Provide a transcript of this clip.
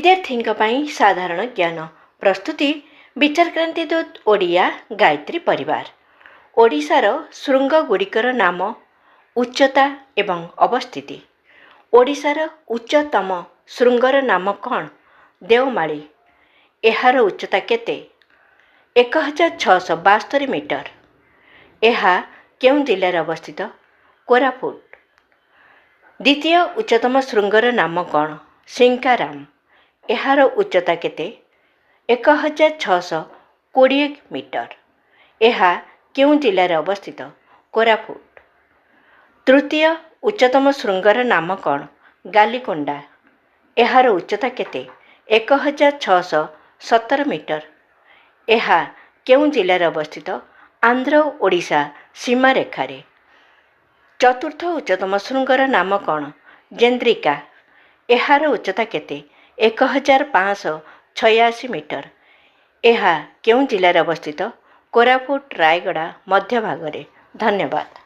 विद्यार्थी साधारण ज्ञान प्रस्तुति विचारक्रांति दूत ओडिया गायत्री परिवार। ओडिशार शृंगगुड़िकर नाम उच्चता एवं अवस्थिति। ओडिशार उच्चतम शृंगर नाम कौन? देवमाली। एहार उच्चता केते? 1672 मीटर। यह केउं जिल्लार अवस्थित? कोरापुट। द्वितीय उच्चतम शृंगर नाम कौन? सिंकाराम। एहार उच्चता केते? 1620 मीटर। यह केउं जिल्लार अवस्थित? कोरापुट। तृतीय उच्चतम शृंगर नाम कौन? गालीकोंडा। एहार उच्चता केते? 1617 मीटर। यह केउं जिल्लार अवस्थित? आंध्र ओडिशा सीमारेखारे। चतुर्थ उच्चतम शृंगर नाम कौन? जेन्द्रिका। एहार उच्चता केते? 1586 मीटर। यह केउं जिल्लार अवस्थित? कोरापुट रायगड़ा मध्य भागरे। धन्यवाद।